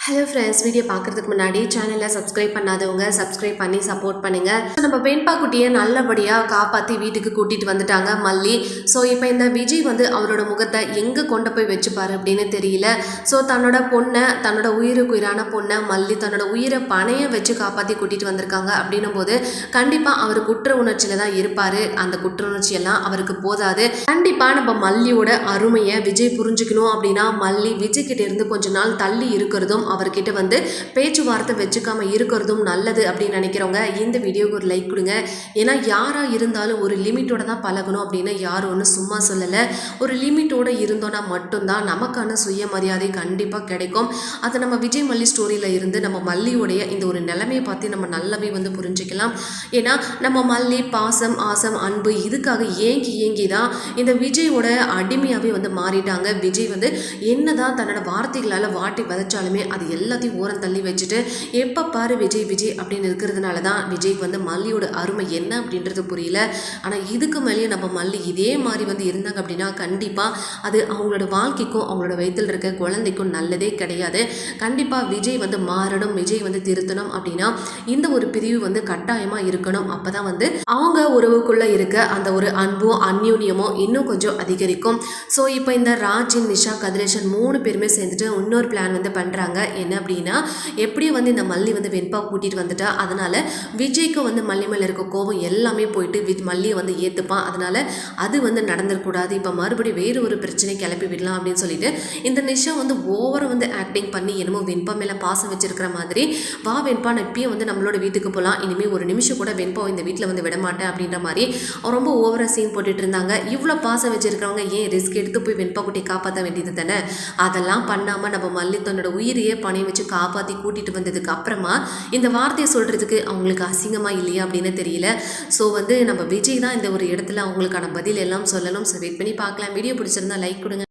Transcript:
Hello friends, video பார்க்குறதுக்கு முன்னாடி சேனலில் சப்ஸ்கிரைப் பண்ணாதவங்க சப்ஸ்கிரைப் பண்ணி சப்போர்ட் பண்ணுங்கள். நம்ம வெண்பா குட்டியை நல்லபடியாக காப்பாற்றி வீட்டுக்கு கூட்டிகிட்டு வந்துட்டாங்க மல்லி. ஸோ இப்போ இந்த விஜய் வந்து அவரோட முகத்தை எங்கே கொண்டு போய் வச்சுப்பார் அப்படின்னு தெரியல. ஸோ தன்னோட பொண்ணை, தன்னோட உயிருக்கு உயிரான பொண்ணை மல்லி தன்னோட உயிரை பணைய வச்சு காப்பாற்றி கூட்டிகிட்டு வந்திருக்காங்க. அப்படின்னும் போது கண்டிப்பாக அவர் குற்ற உணர்ச்சியில் தான் இருப்பார். அந்த குற்ற உணர்ச்சியெல்லாம் அவருக்கு போதாது. கண்டிப்பாக நம்ம மல்லியோட அருமையை விஜய் புரிஞ்சுக்கணும் அப்படின்னா மல்லி விஜய் கிட்ட இருந்து கொஞ்ச நாள் தள்ளி இருக்கிறதும் அவர்கிட்ட வந்து பேச்சுவார்த்தை வச்சுக்காம இருக்கிறதும் நல்லது அப்படின்னு நினைக்கிறவங்க இந்த வீடியோக்கு ஒரு லைக் கொடுங்க. ஏன்னா யாரா இருந்தாலும் ஒரு லிமிட்டோட தான் பழகணும் அப்படின்னு யாரும் ஒன்றும் சும்மா சொல்லலை. ஒரு லிமிட்டோட இருந்தோன்னா மட்டும்தான் நமக்கான சுயமரியாதை கண்டிப்பாக கிடைக்கும். அதை நம்ம விஜய் மல்லி ஸ்டோரியில் இருந்து நம்ம மல்லியோடைய இந்த ஒரு நிலைமையை பார்த்து நம்ம நல்லாவே வந்து புரிஞ்சுக்கலாம். ஏன்னா நம்ம மல்லி பாசம், ஆசம், அன்பு இதுக்காக ஏங்கி தான் இந்த விஜயோட அடிமையாகவே வந்து மாறிட்டாங்க. விஜய் வந்து என்னதான் தன்னோட வார்த்தைகளால் வாட்டி வதைச்சாலுமே அது எல்லாத்தையும் ஓரம் தள்ளி வச்சுட்டு எப்போ பாரு விஜய் விஜய் அப்படின்னு இருக்கிறதுனால தான் விஜய்க்கு வந்து மல்லியோட அருமை என்ன அப்படின்றது புரியல. ஆனால் இதுக்கு மேலேயே நம்ம மல்லி இதே மாதிரி வந்து இருந்தாங்க அப்படின்னா கண்டிப்பாக அது அவங்களோட வாழ்க்கைக்கும் அவங்களோட வயிற்றில் இருக்க குழந்தைக்கும் நல்லதே கிடையாது. கண்டிப்பாக விஜய் வந்து மாறணும், விஜய் வந்து திருத்தணும் அப்படின்னா இந்த ஒரு பிரிவு வந்து கட்டாயமாக இருக்கணும். அப்போ தான் வந்து அவங்க உறவுக்குள்ளே இருக்க அந்த ஒரு அன்பும் அந்யூன்யமும் இன்னும் கொஞ்சம் அதிகரிக்கும். ஸோ இப்போ இந்த ராஜின், நிஷா, கதிரேஷன் 3 பேருமே சேர்ந்துட்டு இன்னொரு பிளான் வந்து பண்ணுறாங்க. என்ன அப்படின்னா எப்படியும் வந்து இந்த மல்லி வந்து வெண்பா கூட்டிகிட்டு வந்துட்டா அதனால் விஜய்க்கு வந்து மல்லி மேலே இருக்க கோபம் எல்லாமே போயிட்டு மல்லியை வந்து ஏற்றுப்பான். அதனால் அது வந்து நடந்துடக்கூடாது. இப்போ மறுபடியும் வேறு ஒரு பிரச்சனை கிளப்பி விடலாம் அப்படின்னு சொல்லிட்டு இந்த நிஷா வந்து ஓவராக வந்து ஆக்டிங் பண்ணி என்னமோ வெண்பா மேலே பாசம் வச்சிருக்கிற மாதிரி, வா வெண்பா நான் இப்பயும் வந்து நம்மளோட வீட்டுக்கு போகலாம், இனிமேல் ஒரு நிமிஷம் கூட வெண்பா இந்த வீட்டில் வந்து விடமாட்டேன் அப்படின்ற மாதிரி ரொம்ப ஓவராக சீன் போட்டுட்டு இருந்தாங்க. இவ்வளோ பாசம் வச்சிருக்கிறவங்க ஏன் ரிஸ்க் எடுத்து போய் வெண்பா குட்டியை காப்பாற்ற வேண்டியது தானே? அதெல்லாம் பண்ணாமல் நம்ம மல்லி தன்னோட உயிரையே பணைய வச்சு காப்பாற்றி கூட்டிகிட்டு வந்ததுக்கு அப்புறமா இந்த வார்த்தையை சொல்கிறதுக்கு அவங்களுக்கு அசிங்கமாக இல்லையா அப்படின்னு தெரியல. ஸோ வந்து நம்ம விஜய் தான் இந்த ஒரு இடத்துல அவங்களுக்கான பதில் எல்லாம் சொல்லணும். ஸோ வெயிட் பண்ணி பார்க்கலாம். வீடியோ பிடிச்சிருந்தா லைக் கொடுங்க.